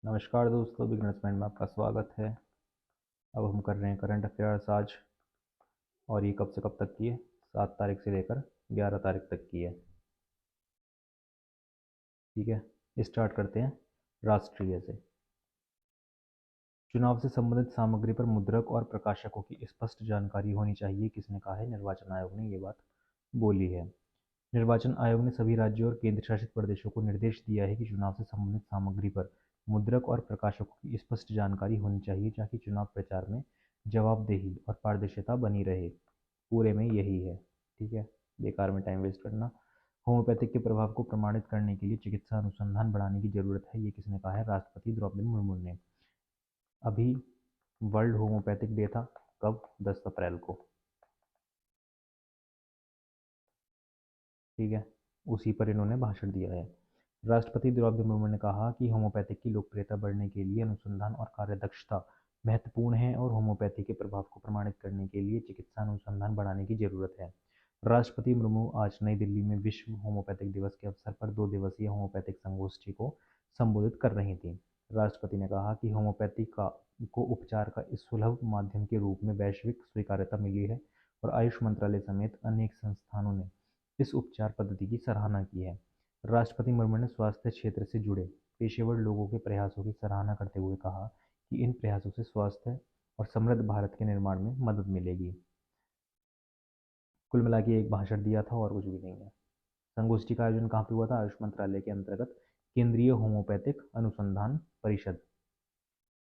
नमस्कार दोस्तों, beginners mind में आपका स्वागत है। अब हम कर रहे हैं करंट अफेयर्स आज। और ये कब से कब तक की है? 7 तारीख से लेकर 11 तारीख तक की है। ठीक है, स्टार्ट करते हैं राष्ट्रीय से। चुनाव से संबंधित सामग्री पर मुद्रक और प्रकाशकों की स्पष्ट जानकारी होनी चाहिए। किसने कहा है? निर्वाचन आयोग ने ये बात बोली है। निर्वाचन आयोग ने सभी राज्यों और केंद्र शासित प्रदेशों को निर्देश दिया है कि चुनाव से संबंधित सामग्री पर मुद्रक और प्रकाशकों की स्पष्ट जानकारी होनी चाहिए, ताकि चुनाव प्रचार में जवाबदेही और पारदर्शिता बनी रहे। पूरे में यही है। ठीक है, बेकार में टाइम वेस्ट करना। होम्योपैथिक के प्रभाव को प्रमाणित करने के लिए चिकित्सा अनुसंधान बढ़ाने की जरूरत है। ये किसने कहा है? राष्ट्रपति द्रौपदी मुर्मू ने। अभी वर्ल्ड होम्योपैथिक डे था। कब? 10 अप्रैल को। ठीक है, उसी पर इन्होंने भाषण दिया है। राष्ट्रपति द्रौपदी मुर्मू ने कहा कि होम्योपैथिक की लोकप्रियता बढ़ने के लिए अनुसंधान और कार्यदक्षता महत्वपूर्ण है और होम्योपैथी के प्रभाव को प्रमाणित करने के लिए चिकित्सा अनुसंधान बढ़ाने की जरूरत है। राष्ट्रपति मुर्मू आज नई दिल्ली में विश्व होम्योपैथिक दिवस के अवसर पर 2 दिवसीय होम्योपैथिक संगोष्ठी को संबोधित कर रही थी। राष्ट्रपति ने कहा कि होम्योपैथी को उपचार का इस सुलभ माध्यम के रूप में वैश्विक स्वीकार्यता मिली है और आयुष मंत्रालय समेत अनेक संस्थानों ने इस उपचार पद्धति की सराहना की है। राष्ट्रपति मुर्मू ने स्वास्थ्य क्षेत्र से जुड़े पेशेवर लोगों के प्रयासों की सराहना करते हुए कहा कि इन प्रयासों से स्वास्थ्य और समृद्ध भारत के निर्माण में मदद मिलेगी। कुल मिला के एक भाषण दिया था और कुछ भी नहीं है। संगोष्ठी का आयोजन कहाँ पे हुआ था? आयुष मंत्रालय के अंतर्गत केंद्रीय होम्योपैथिक अनुसंधान परिषद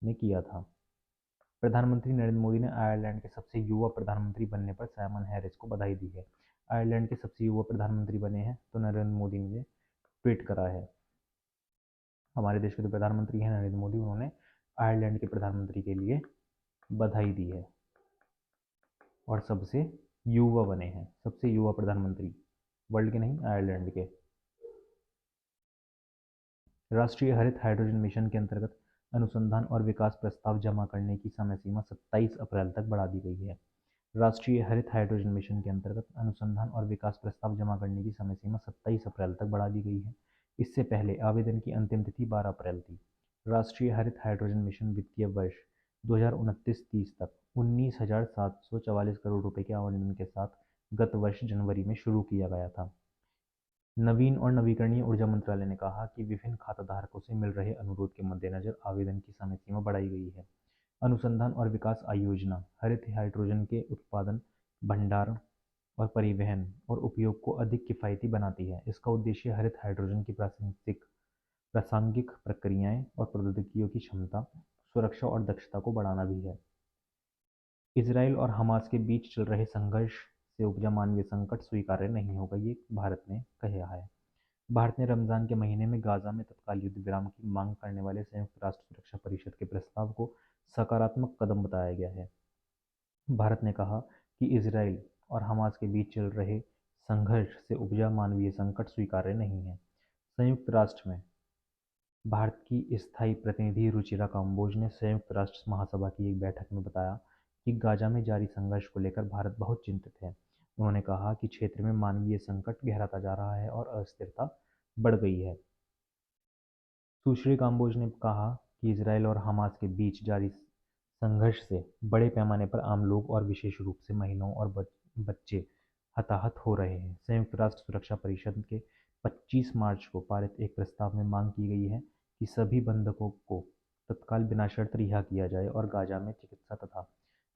ने किया था। प्रधानमंत्री नरेंद्र मोदी ने आयरलैंड के सबसे युवा प्रधानमंत्री बनने पर साइमन हैरिस को बधाई दी है। आयरलैंड के सबसे युवा प्रधानमंत्री बने हैं तो नरेंद्र मोदी ने ट्वीट करा है। हमारे देश के जो प्रधानमंत्री हैं नरेंद्र मोदी, उन्होंने आयरलैंड के प्रधानमंत्री के लिए बधाई दी है और सबसे युवा बने हैं, सबसे युवा प्रधानमंत्री, वर्ल्ड के नहीं, आयरलैंड के। राष्ट्रीय हरित हाइड्रोजन मिशन के अंतर्गत अनुसंधान और विकास प्रस्ताव जमा करने की समय सीमा 27 अप्रैल तक बढ़ा दी गई है। राष्ट्रीय हरित हाइड्रोजन मिशन के अंतर्गत अनुसंधान और विकास प्रस्ताव जमा करने की समय सीमा 27 अप्रैल तक बढ़ा दी गई है। इससे पहले आवेदन की अंतिम तिथि 12 अप्रैल थी। राष्ट्रीय हरित हाइड्रोजन मिशन वित्तीय वर्ष 2029-30 तक 19,744 करोड़ रुपए के आवंटन के साथ गत वर्ष जनवरी में शुरू किया गया था। नवीन और नवीकरणीय ऊर्जा मंत्रालय ने कहा कि विभिन्न खाताधारकों से मिल रहे अनुरोध के मद्देनजर आवेदन की समय सीमा बढ़ाई गई है। अनुसंधान और विकास आयोजना हरित हाइड्रोजन के उत्पादन, भंडारण और परिवहन और उपयोग को अधिक किफायती बनाती है। इसका उद्देश्य हरित हाइड्रोजन की प्रासंगिक प्रक्रियाएं और प्रौद्योगिकियों की क्षमता, सुरक्षा और दक्षता को बढ़ाना भी है। इसराइल और हमास के बीच चल रहे संघर्ष से उपजा मानवीय संकट स्वीकार्य नहीं होगा, ये भारत ने कहा है। भारत ने रमजान के महीने में गाजा में तत्काल युद्ध विराम की मांग करने वाले संयुक्त राष्ट्र सुरक्षा परिषद के प्रस्ताव को सकारात्मक कदम बताया गया है। भारत ने कहा कि इसराइल और हमास के बीच चल रहे संघर्ष से उपजा मानवीय संकट स्वीकार्य नहीं है। संयुक्त राष्ट्र में भारत की स्थायी प्रतिनिधि रुचिरा काम्बोज ने संयुक्त राष्ट्र महासभा की एक बैठक में बताया कि गाजा में जारी संघर्ष को लेकर भारत बहुत चिंतित है। उन्होंने कहा कि क्षेत्र में मानवीय संकट गहराता जा रहा है और अस्थिरता बढ़ गई है। सुश्री काम्बोज ने कहा कि इसराइल और हमास के बीच जारी संघर्ष से बड़े पैमाने पर आम लोग और विशेष रूप से महिलाओं और बच्चे हताहत हो रहे हैं। संयुक्त राष्ट्र सुरक्षा परिषद के 25 मार्च को पारित एक प्रस्ताव में मांग की गई है कि सभी बंधकों को तत्काल बिना शर्त रिहा किया जाए और गाजा में चिकित्सा तथा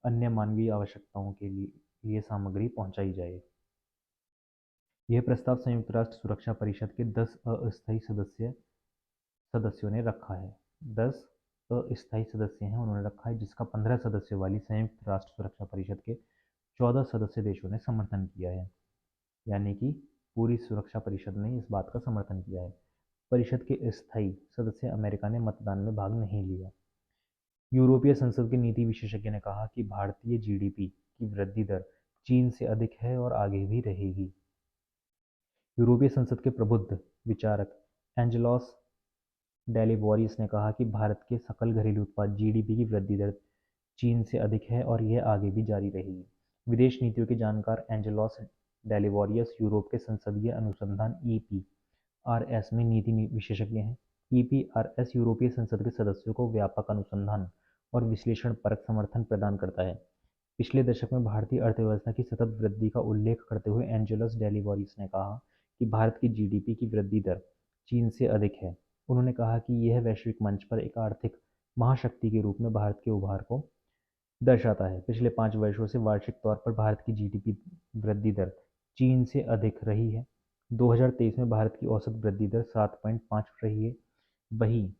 अन्य मानवीय आवश्यकताओं के लिए सामग्री पहुंचाई जाए। यह प्रस्ताव संयुक्त राष्ट्र सुरक्षा परिषद के 10 अस्थायी सदस्यों ने रखा है। 10 अस्थायी सदस्य हैं उन्होंने रखा है, जिसका 15 सदस्यों वाली संयुक्त राष्ट्र सुरक्षा परिषद के 14 सदस्य देशों ने समर्थन किया है। यानी कि पूरी सुरक्षा परिषद ने इस बात का समर्थन किया है। परिषद के स्थायी सदस्य अमेरिका ने मतदान में भाग नहीं लिया। यूरोपीय संसद के नीति विशेषज्ञ ने कहा कि भारतीय जीडीपी की वृद्धि दर चीन से अधिक है और आगे भी रहेगी। यूरोपीय संसद के प्रबुद्ध विचारक एंजेलोस डेलिवोरियस ने कहा कि भारत के सकल घरेलू उत्पाद जीडीपी की वृद्धि दर चीन से अधिक है और यह आगे भी जारी रहेगी। विदेश नीतियों के जानकार एंजेलोस डेलिवोरियस यूरोप के संसदीय अनुसंधान ईपीआरएस में नीति विशेषज्ञ हैं। ईपीआरएस यूरोपीय संसद के सदस्यों को व्यापक अनुसंधान और विश्लेषण परक समर्थन प्रदान करता है। पिछले दशक में भारतीय अर्थव्यवस्था की सतत वृद्धि का उल्लेख करते हुए एंजेलोस डेलिवोरिस ने कहा कि भारत की जीडीपी की वृद्धि दर चीन से अधिक है। उन्होंने कहा कि यह वैश्विक मंच पर एक आर्थिक महाशक्ति के रूप में भारत के उभार को दर्शाता है। पिछले 5 वर्षों से वार्षिक तौर पर भारत की जीडीपी वृद्धि दर चीन से अधिक रही है। 2023 में भारत की औसत वृद्धि दर 7.5 रही है, वहीं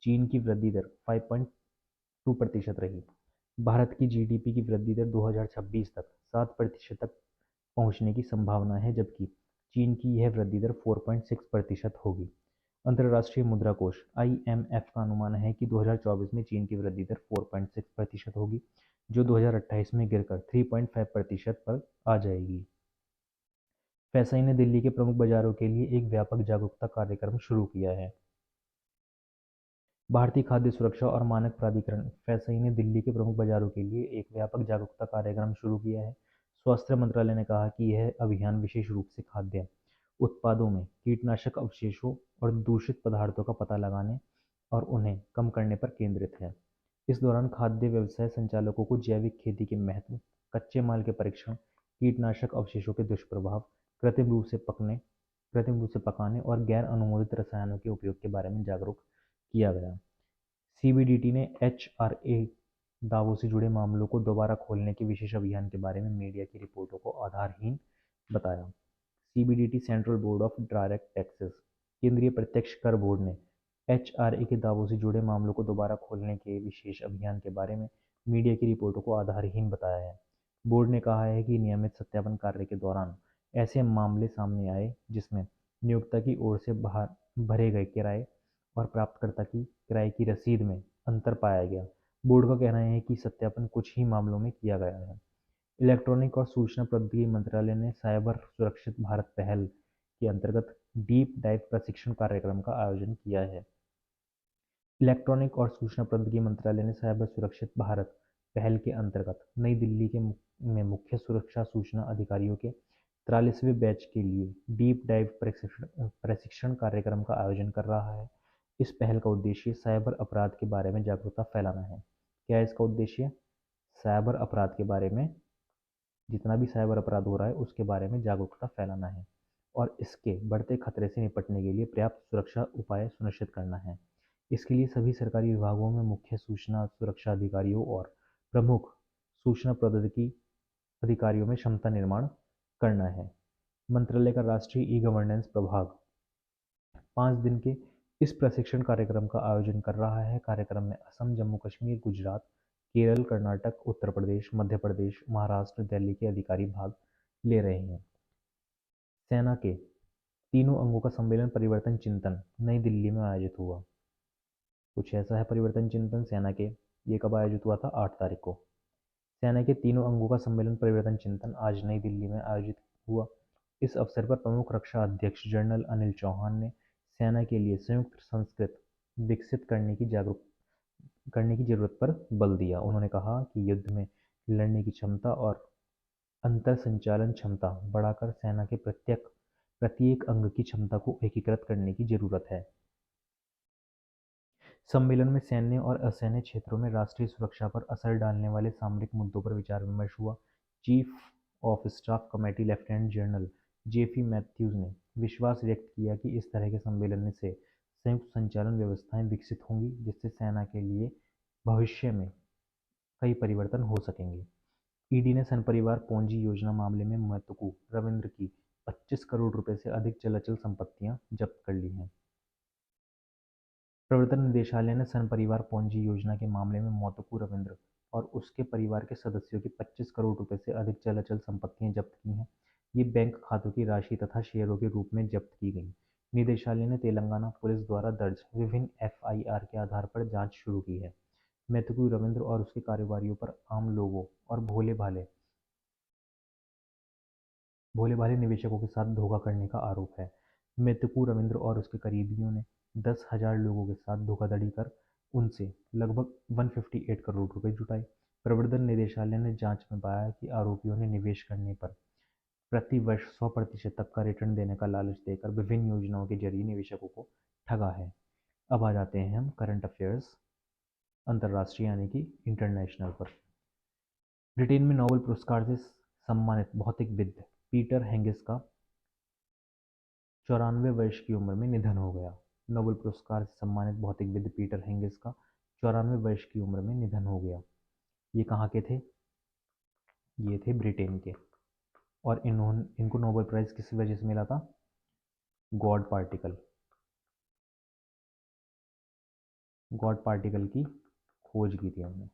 चीन की वृद्धि दर 5.2% रही। भारत की जीडीपी की वृद्धि दर 2026 तक 7% तक पहुंचने की संभावना है, जबकि चीन की यह वृद्धि दर 4.6% होगी। अंतर्राष्ट्रीय मुद्रा कोष (आईएमएफ) का अनुमान है कि 2024 में चीन की वृद्धि दर 4.6% होगी, जो 2028 में गिरकर 3.5% पर आ जाएगी। फैसाई ने दिल्ली के प्रमुख बाजारों के लिए एक व्यापक जागरूकता कार्यक्रम शुरू किया है। भारतीय खाद्य सुरक्षा और मानक प्राधिकरण (फैसाई) ने दिल्ली के प्रमुख बाजारों के लिए एक व्यापक जागरूकता कार्यक्रम शुरू किया है। स्वास्थ्य मंत्रालय ने कहा कि यह अभियान विशेष रूप से खाद्य उत्पादों में कीटनाशक अवशेषों और दूषित पदार्थों का पता लगाने और उन्हें कम करने पर केंद्रित है। इस दौरान खाद्य व्यवसाय संचालकों को जैविक खेती के महत्व, कच्चे माल के परीक्षण, कीटनाशक अवशेषों के दुष्प्रभाव, कृत्रिम रूप से पकाने और गैर अनुमोदित रसायनों के उपयोग के बारे में जागरूक किया गया। सीबीडीटी ने एचआरए दावों से जुड़े मामलों को दोबारा खोलने के विशेष अभियान के बारे में मीडिया की रिपोर्टों को आधारहीन बताया। CBDT central board of direct taxes केंद्रीय प्रत्यक्ष कर बोर्ड ने एचआरए के दावों से जुड़े मामलों को दोबारा खोलने के विशेष अभियान के बारे में मीडिया की रिपोर्टों को आधारहीन बताया है। बोर्ड ने कहा है कि नियमित सत्यापन कार्य के दौरान ऐसे मामले सामने आए जिसमें नियोक्ता की ओर से भरे गए किराए और प्राप्तकर्ता की किराए की रसीद में अंतर पाया गया। बोर्ड का कहना है कि सत्यापन कुछ ही मामलों में किया गया है। इलेक्ट्रॉनिक और सूचना प्रौद्योगिकी मंत्रालय ने साइबर सुरक्षित भारत पहल के अंतर्गत डीप डाइव प्रशिक्षण कार्यक्रम का आयोजन किया है। इलेक्ट्रॉनिक और सूचना प्रौद्योगिकी मंत्रालय ने साइबर सुरक्षित भारत पहल के अंतर्गत नई दिल्ली में मुख्य सुरक्षा सूचना अधिकारियों के 43वें बैच के लिए डीप डाइव प्रशिक्षण कार्यक्रम का आयोजन कर रहा है। इस पहल का उद्देश्य साइबर अपराध के बारे में जागरूकता फैलाना है। क्या है इसका उद्देश्य? साइबर अपराध के बारे में, जितना भी साइबर अपराध हो रहा है उसके बारे में जागरूकता फैलाना है और इसके बढ़ते खतरे से निपटने के लिए पर्याप्त सुरक्षा उपाय सुनिश्चित करना है। इसके लिए सभी सरकारी विभागों में मुख्य सूचना सुरक्षा अधिकारियों और प्रमुख सूचना प्रौद्योगिकी अधिकारियों में क्षमता निर्माण करना है। मंत्रालय का राष्ट्रीय ई गवर्नेंस प्रभाग 5 दिन के इस प्रशिक्षण कार्यक्रम का आयोजन कर रहा है। कार्यक्रम में असम, जम्मू कश्मीर, गुजरात, केरल, कर्नाटक, उत्तर प्रदेश, मध्य प्रदेश, महाराष्ट्र, दिल्ली के अधिकारी भाग ले रहे हैं। सेना के तीनों अंगों का सम्मेलन परिवर्तन चिंतन नई दिल्ली में आयोजित हुआ। कुछ ऐसा है परिवर्तन चिंतन सेना के, ये कब आयोजित हुआ था? 8 तारीख को। सेना के तीनों अंगों का सम्मेलन परिवर्तन चिंतन आज नई दिल्ली में आयोजित हुआ। इस अवसर पर प्रमुख रक्षा अध्यक्ष जनरल अनिल चौहान ने सेना के लिए संयुक्त संस्कृत विकसित करने की जरूरत पर बल दिया। उन्होंने कहा कि युद्ध में लड़ने की क्षमता और अंतर संचालन क्षमता बढ़ाकर सेना के प्रत्येक अंग की क्षमता को एकीकृत करने की जरूरत है। सम्मेलन में सैन्य और असैन्य क्षेत्रों में राष्ट्रीय सुरक्षा पर असर डालने वाले सामरिक मुद्दों पर विचार विमर्श हुआ। Chief of staff committee lieutenant general जेफी मैथ्यूज ने विश्वास व्यक्त किया कि इस तरह के सम्मेलन से संयुक्त संचालन व्यवस्थाएं विकसित होंगी, जिससे सेना के लिए भविष्य में कई परिवर्तन हो सकेंगे। ईडी ने संपरिवार पोंजी योजना मामले में महतकू रविंद्र की 25 करोड़ रुपए से अधिक चल अचल संपत्तियां जब्त कर ली हैं। प्रवर्तन निदेशालय ने संपरिवार पोंजी योजना के मामले में महतकू रविंद्र और उसके परिवार के सदस्यों की 25 करोड़ रुपए से अधिक चल अचल संपत्तियां जब्त की हैं। ये बैंक खातों की राशि तथा शेयरों के रूप में जब्त की गई। निदेशालय ने तेलंगाना पुलिस द्वारा दर्ज विभिन्न एफआईआर के आधार पर जांच शुरू की है। महतकू रविंद्र और उसके कारोबारियों पर आम लोगों और भोले भाले निवेशकों के साथ धोखा करने का आरोप है। महतकू रविंद्र और उसके करीबियों ने 10,000 लोगों के साथ धोखाधड़ी कर उनसे लगभग 158 करोड़ रुपए जुटाए। प्रवर्तन निदेशालय ने जांच में पाया कि आरोपियों ने निवेश करने पर प्रति वर्ष 100% तक का रिटर्न देने का लालच देकर विभिन्न योजनाओं के जरिए निवेशकों को ठगा है। अब आ जाते हैं हम करंट अफेयर्स अंतर्राष्ट्रीय यानी कि इंटरनेशनल पर। ब्रिटेन में नोबेल पुरस्कार से सम्मानित भौतिकविद पीटर हेंगिस का 94 वर्ष की उम्र में निधन हो गया। नोबेल पुरस्कार से सम्मानित भौतिकविद पीटर हेंगिस का 94 वर्ष की उम्र में निधन हो गया। ये कहाँ के थे? ये थे ब्रिटेन के। और इनको नोबेल प्राइज़ किस वजह से मिला था? गॉड पार्टिकल की खोज की थी हमने।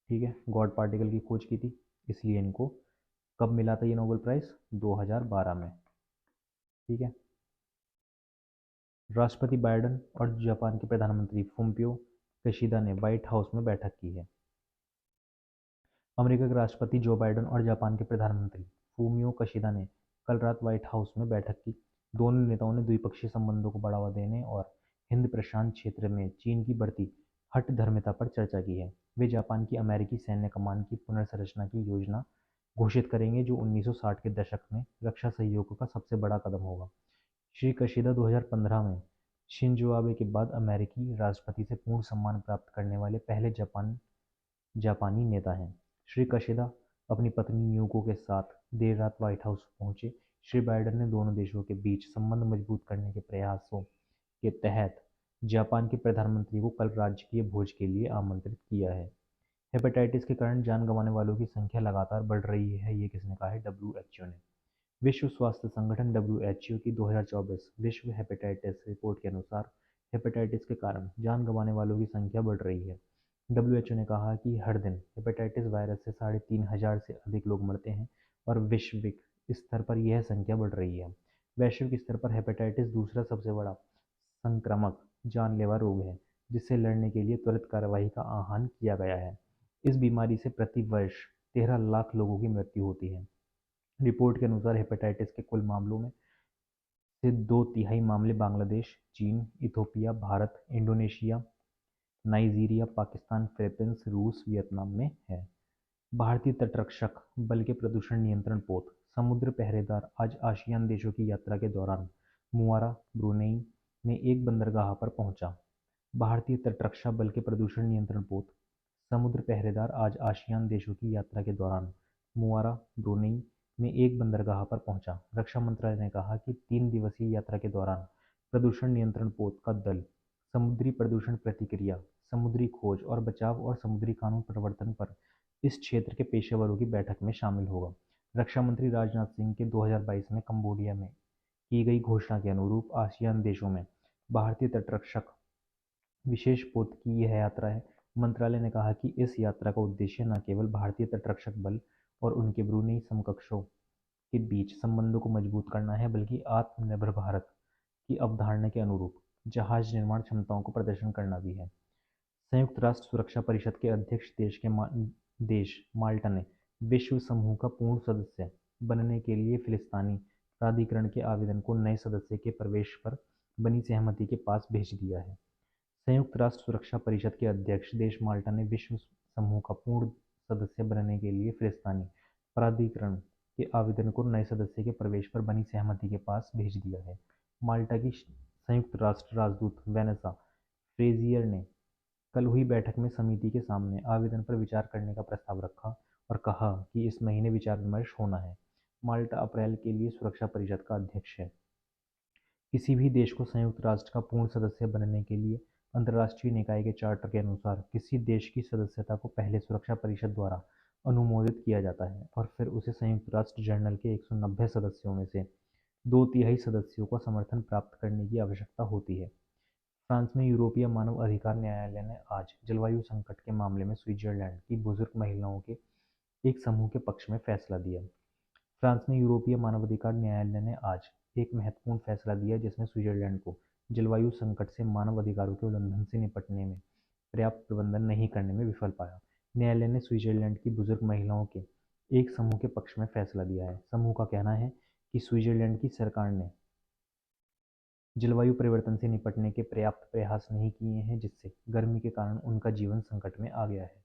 ठीक है, गॉड पार्टिकल की खोज की थी, इसलिए इनको कब मिला था ये नोबेल प्राइज़? 2012 में। ठीक है। राष्ट्रपति बाइडेन और जापान के प्रधानमंत्री फुमियो किशिदा ने व्हाइट हाउस में बैठक की है। अमेरिका के राष्ट्रपति जो बाइडेन और जापान के प्रधानमंत्री फुमियो किशिदा ने कल रात व्हाइट हाउस में बैठक की। दोनों नेताओं ने द्विपक्षीय संबंधों को बढ़ावा देने और हिंद प्रशांत क्षेत्र में चीन की बढ़ती हठधर्मिता पर चर्चा की है। वे जापान की अमेरिकी सैन्य कमान की पुनर्संरचना की योजना घोषित करेंगे, जो 1960 के दशक में रक्षा सहयोग का सबसे बड़ा कदम होगा। श्री कशिदा 2015 में शिंजो आबे के बाद अमेरिकी राष्ट्रपति से पूर्ण सम्मान प्राप्त करने वाले पहले जापानी नेता हैं। श्री कशिदा अपनी पत्नी यूको के साथ देर रात व्हाइट हाउस पहुंचे। श्री बाइडेन ने दोनों देशों के बीच संबंध मजबूत करने के प्रयासों के तहत जापान के प्रधानमंत्री को कल राजकीय भोज के लिए आमंत्रित किया है। हेपेटाइटिस के कारण जान गंवाने वालों की संख्या लगातार बढ़ रही है, ये किसने कहा है? डब्ल्यूएचओ ने। विश्व स्वास्थ्य संगठन डब्ल्यूएचओ की 2024 विश्व हेपेटाइटिस रिपोर्ट के अनुसार हेपेटाइटिस के कारण जान गंवाने वालों की संख्या बढ़ रही है। डब्ल्यूएचओ ने कहा कि हर दिन हेपेटाइटिस वायरस से 3,500 से अधिक लोग मरते हैं और वैश्विक स्तर पर यह संख्या बढ़ रही है। वैश्विक स्तर पर हेपेटाइटिस दूसरा सबसे बड़ा संक्रामक जानलेवा रोग है, जिससे लड़ने के लिए त्वरित कार्रवाई का आह्वान किया गया है। इस बीमारी से प्रति वर्ष 13 लाख लोगों की मृत्यु होती है। रिपोर्ट के अनुसार हेपेटाइटिस के कुल मामलों में से 2/3 मामले बांग्लादेश, चीन, Ethiopia, Bharat, Indonesia, Nigeria, Pakistan, Philippines, रूस, वियतनाम में है। भारतीय तटरक्षक बल के प्रदूषण नियंत्रण पोत समुद्र पहरेदार आज आसियान देशों की यात्रा के दौरान मुआरा, ब्रुनेई में एक बंदरगाह पर पहुंचा। भारतीय तटरक्षक बल के प्रदूषण नियंत्रण पोत समुद्र पहरेदार आज आसियान देशों की यात्रा के दौरान मुआरा, ब्रुनेई में एक बंदरगाह पर पहुंचा। रक्षा मंत्रालय ने कहा कि 3 दिवसीय यात्रा के दौरान प्रदूषण नियंत्रण पोत का दल समुद्री प्रदूषण प्रतिक्रिया, समुद्री खोज और बचाव और समुद्री कानून प्रवर्तन पर इस क्षेत्र के पेशेवरों की बैठक में शामिल होगा। रक्षा मंत्री राजनाथ सिंह के 2022 में कंबोडिया में की गई घोषणा के अनुरूप आसियान देशों में भारतीय तटरक्षक विशेष पोत की यह यात्रा है। मंत्रालय ने कहा कि इस यात्रा का उद्देश्य न केवल भारतीय तटरक्षक बल और उनके ब्रूनेई समकक्षों के बीच संबंधों को मजबूत करना है, बल्कि आत्मनिर्भर भारत की अवधारणा के अनुरूप जहाज निर्माण क्षमताओं को प्रदर्शन करना भी है। संयुक्त राष्ट्र सुरक्षा परिषद के अध्यक्ष देश माल्टा ने विश्व समूह का पूर्ण सदस्य बनने के लिए फिलिस्तीनी प्राधिकरण के आवेदन को नए सदस्य के प्रवेश पर बनी सहमति के पास भेज दिया है। संयुक्त राष्ट्र सुरक्षा परिषद के अध्यक्ष देश माल्टा ने विश्व समूह का पूर्ण सदस्य बनने के लिए फिलिस्तीनी प्राधिकरण के आवेदन को नए सदस्य के प्रवेश पर बनी सहमति के पास भेज दिया है। माल्टा की संयुक्त राष्ट्र राजदूत वैनेसा फ्रेजियर ने कल हुई बैठक में समिति के सामने आवेदन पर विचार करने का प्रस्ताव रखा और कहा कि इस महीने विचार विमर्श होना है। माल्टा अप्रैल के लिए सुरक्षा परिषद का अध्यक्ष है। किसी भी देश को संयुक्त राष्ट्र का पूर्ण सदस्य बनने के लिए अंतर्राष्ट्रीय निकाय के चार्टर के अनुसार किसी देश की सदस्यता को पहले सुरक्षा परिषद द्वारा अनुमोदित किया जाता है और फिर उसे संयुक्त राष्ट्र जनरल के 190 सदस्यों में से 2/3 सदस्यों का समर्थन प्राप्त करने की आवश्यकता होती है। फ्रांस में यूरोपीय मानव अधिकार न्यायालय ने आज जलवायु संकट के मामले में स्विट्जरलैंड की बुजुर्ग महिलाओं के एक समूह के पक्ष में फैसला दिया। फ्रांस में यूरोपीय मानवाधिकार न्यायालय ने आज एक महत्वपूर्ण फैसला दिया, जिसमें स्विट्जरलैंड को जलवायु संकट से मानव अधिकारों के उल्लंघन से निपटने में पर्याप्त प्रबंधन नहीं करने में विफल पाया। न्यायालय ने स्विट्जरलैंड की बुजुर्ग महिलाओं के एक समूह के पक्ष में फैसला दिया है। समूह का कहना है कि स्विट्जरलैंड की सरकार ने जलवायु परिवर्तन से निपटने के पर्याप्त प्रयास नहीं किए हैं, जिससे गर्मी के कारण उनका जीवन संकट में आ गया है।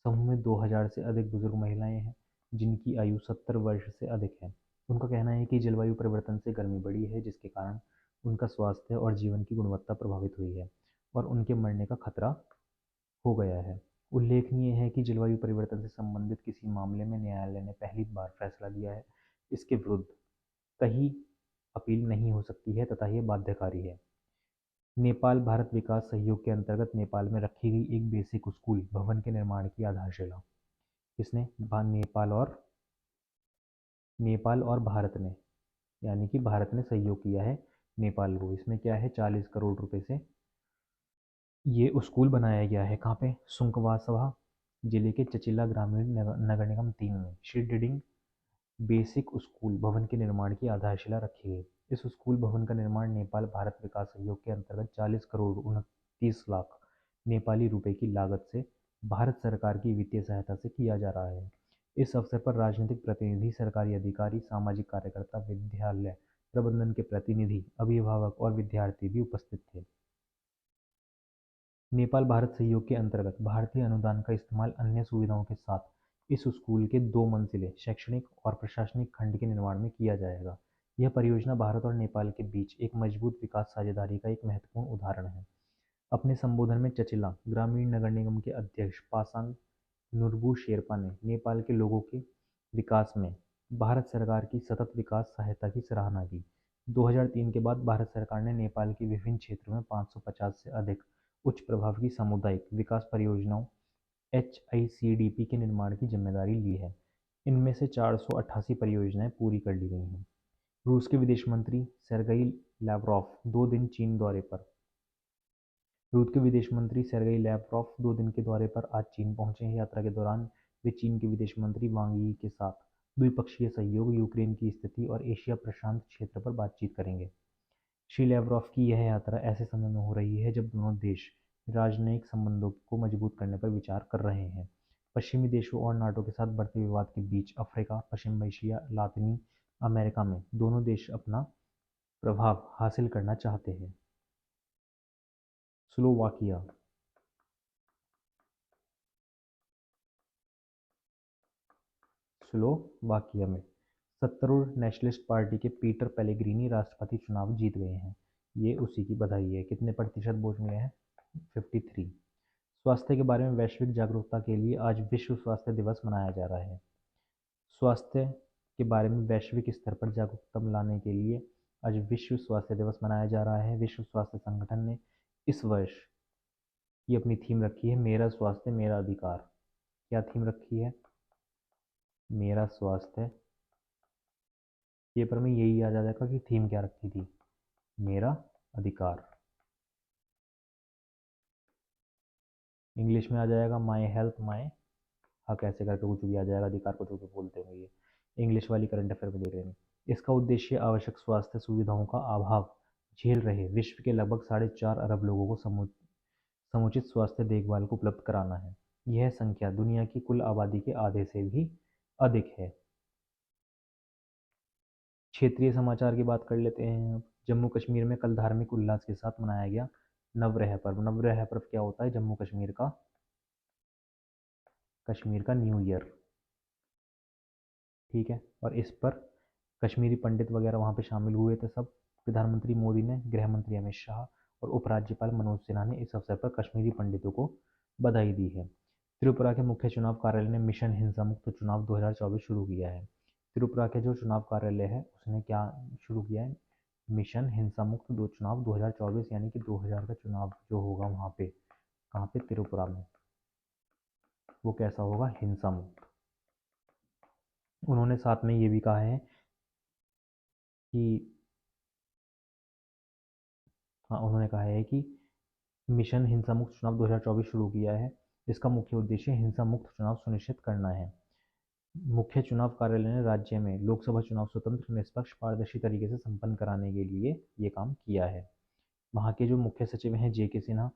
समूह में 2000 से अधिक बुजुर्ग महिलाएं हैं, जिनकी आयु 70 वर्ष से अधिक है। उनका कहना है कि जलवायु परिवर्तन से गर्मी बढ़ी है, जिसके कारण उनका स्वास्थ्य और जीवन की गुणवत्ता प्रभावित हुई है और उनके मरने का खतरा हो गया है। उल्लेखनीय है कि जलवायु परिवर्तन से संबंधित किसी मामले में न्यायालय ने पहली बार फैसला दिया है। इसके विरुद्ध कहीं अपील नहीं हो सकती है तथा ये बाध्यकारी है। नेपाल भारत विकास सहयोग के अंतर्गत नेपाल में रखी गई एक बेसिक स्कूल भवन के निर्माण की आधारशिला किसने? नेपाल और भारत ने, यानी कि भारत ने सहयोग किया है नेपाल को। इसमें क्या है, 40 करोड़ रुपए से ये स्कूल बनाया गया है। कहाँ पे? सुंकवासवा जिले के चचिला ग्रामीण नगर निगम 3 में शीडिंग बेसिक स्कूल भवन के निर्माण की आधारशिला रखी गई। इस स्कूल भवन का निर्माण नेपाल भारत विकास सहयोग के अंतर्गत 40 करोड़ 29 लाख नेपाली रुपए की लागत से भारत सरकार की वित्तीय सहायता से किया जा रहा है। इस अवसर पर राजनीतिक प्रतिनिधि, सरकारी अधिकारी, सामाजिक कार्यकर्ता, विद्यालय प्रबंधन के प्रतिनिधि, अभिभावक और विद्यार्थी भी उपस्थित थे। नेपाल भारत सहयोग के अंतर्गत भारतीय अनुदान का इस्तेमाल अन्य सुविधाओं के साथ इस स्कूल के 2 मंजिले शैक्षणिक और प्रशासनिक खंड के निर्माण में किया जाएगा। यह परियोजना भारत और नेपाल के बीच एक मजबूत विकास साझेदारी का एक महत्वपूर्ण उदाहरण है। अपने संबोधन में चचिला ग्रामीण नगर निगम के अध्यक्ष पासांग नुरबू शेरपा ने नेपाल के लोगों के विकास में भारत सरकार की सतत विकास सहायता की सराहना की। 2003 के बाद भारत सरकार ने नेपाल के विभिन्न क्षेत्रों में 550 से अधिक उच्च प्रभाव की सामुदायिक विकास परियोजनाओं HICDP के निर्माण की जिम्मेदारी ली है। इनमें से 488 परियोजनाएं पूरी कर ली गई हैं। रूस के विदेश मंत्री सेर्गेई लैवरोव 2 दिन चीन दौरे पर रूस के विदेश मंत्री सेर्गेई लैवरोव 2 दिन के दौरे पर आज चीन पहुंचे हैं। यात्रा के दौरान वे चीन के विदेश मंत्री वांग यी के साथ द्विपक्षीय सहयोग, यूक्रेन की स्थिति और एशिया प्रशांत क्षेत्र पर बातचीत करेंगे। श्री लैवरोव की यह यात्रा ऐसे समय में हो रही है जब दोनों देश राजनयिक संबंधों को मजबूत करने पर विचार कर रहे हैं। पश्चिमी देशों और नाटो के साथ बढ़ते विवाद के बीच अफ्रीका, पश्चिम एशिया, लातिनी अमेरिका में दोनों देश अपना प्रभाव हासिल करना चाहते हैं। स्लोवाकिया स्लोवाकिया में सत्तारूढ़ नेशनलिस्ट पार्टी के पीटर पेलेग्रिनी राष्ट्रपति चुनाव जीत गए हैं। ये उसी की बधाई है। कितने प्रतिशत वोट मिले हैं? 53। स्वास्थ्य के बारे में वैश्विक जागरूकता के लिए आज विश्व स्वास्थ्य दिवस मनाया जा रहा है। स्वास्थ्य के बारे में वैश्विक स्तर पर जागरूकता लाने के लिए आज विश्व स्वास्थ्य दिवस मनाया जा रहा है। विश्व स्वास्थ्य संगठन ने इस वर्ष की अपनी थीम रखी है, मेरा स्वास्थ्य मेरा अधिकार। क्या थीम रखी है? मेरा स्वास्थ्य। पेपर में यही याद आ जाएगा कि थीम क्या रखी थी, मेरा अधिकार। इंग्लिश में आ जाएगा माई हेल्थ माई हक, ऐसे करके कुछ भी आ जाएगा, अधिकार को जो भी बोलते होंगे। ये इंग्लिश वाली करंट अफेयर में दे रहे हैं। इसका उद्देश्य आवश्यक स्वास्थ्य सुविधाओं का अभाव झेल रहे विश्व के लगभग 4.5 अरब लोगों को समुचित स्वास्थ्य देखभाल को उपलब्ध कराना है। यह संख्या दुनिया की कुल आबादी के आधे से भी अधिक है। क्षेत्रीय समाचार की बात कर लेते हैं अब। जम्मू कश्मीर में कल धार्मिक उल्लास के साथ मनाया गया नवरेह पर्व। नवरेह पर्व क्या होता है? जम्मू कश्मीर का न्यू ईयर, ठीक है। और इस पर कश्मीरी पंडित वगैरह वहाँ पे शामिल हुए थे सब। प्रधानमंत्री मोदी ने, गृह मंत्री अमित शाह और उपराज्यपाल मनोज सिन्हा ने इस अवसर पर कश्मीरी पंडितों को बधाई दी है। त्रिपुरा के मुख्य चुनाव कार्यालय ने मिशन हिंसा मुक्त चुनाव 2024 शुरू किया है। त्रिपुरा के जो चुनाव कार्यालय है उसने क्या शुरू किया है? मिशन हिंसा मुक्त दो चुनाव 2024, यानी कि 2000 का चुनाव जो होगा वहाँ पे, कहाँ पे? त्रिपुरा में। वो कैसा होगा? हिंसा मुक्त। उन्होंने साथ में ये भी कहा है कि उन्होंने कहा है कि मिशन हिंसा मुक्त चुनाव 2024 शुरू किया है। इसका मुख्य उद्देश्य हिंसा मुक्त चुनाव सुनिश्चित करना है। मुख्य चुनाव कार्यालय ने राज्य में लोकसभा चुनाव स्वतंत्र, निष्पक्ष, पारदर्शी तरीके से संपन्न कराने के लिए ये काम किया है। वहाँ के जो मुख्य सचिव हैं JK सिन्हा,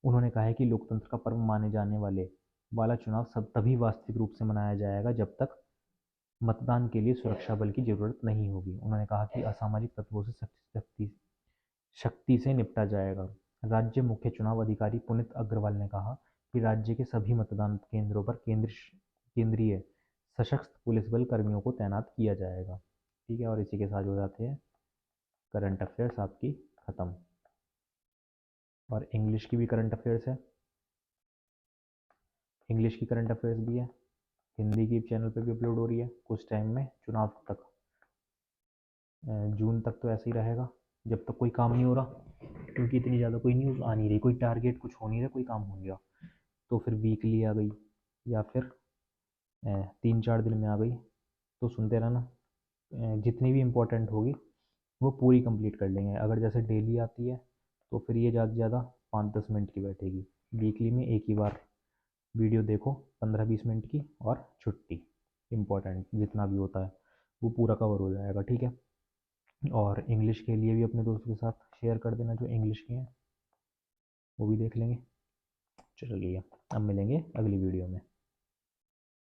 उन्होंने कहा है कि लोकतंत्र का पर्व माने जाने वाला चुनाव सब तभी वास्तविक रूप से मनाया जाएगा जब तक मतदान के लिए सुरक्षा बल की जरूरत नहीं होगी। उन्होंने कहा कि असामाजिक तत्वों से शक्ति से निपटा जाएगा। राज्य मुख्य चुनाव अधिकारी पुनीत अग्रवाल ने कहा कि राज्य के सभी मतदान केंद्रों पर केंद्रीय सशस्त्र पुलिस बल कर्मियों को तैनात किया जाएगा। ठीक है, और इसी के साथ हो जाते हैं करंट अफेयर्स आपकी ख़त्म। और इंग्लिश की भी करंट अफेयर्स है, इंग्लिश की करंट अफेयर्स भी है, हिंदी की चैनल पे भी अपलोड हो रही है कुछ टाइम में, चुनाव तक, जून तक तो ऐसे ही रहेगा जब तक कोई काम नहीं हो रहा, क्योंकि इतनी ज़्यादा कोई न्यूज़ आ नहीं रही, कोई टारगेट कुछ हो नहीं रहा, कोई काम हो नहीं रहा। तो फिर वीकली आ गई या फिर 3-4 दिन में आ गई, तो सुनते रहना। जितनी भी इम्पोर्टेंट होगी वो पूरी कंप्लीट कर लेंगे। अगर जैसे डेली आती है तो फिर ये ज़्यादा से ज़्यादा 5-10 मिनट की बैठेगी। वीकली में एक ही बार वीडियो देखो 15-20 मिनट की, और छुट्टी। इम्पोर्टेंट जितना भी होता है वो पूरा कवर हो जाएगा, ठीक है। और इंग्लिश के लिए भी अपने दोस्तों के साथ शेयर कर देना जो इंग्लिश के हैं, वो भी देख लेंगे। चलिए अब मिलेंगे अगली वीडियो में।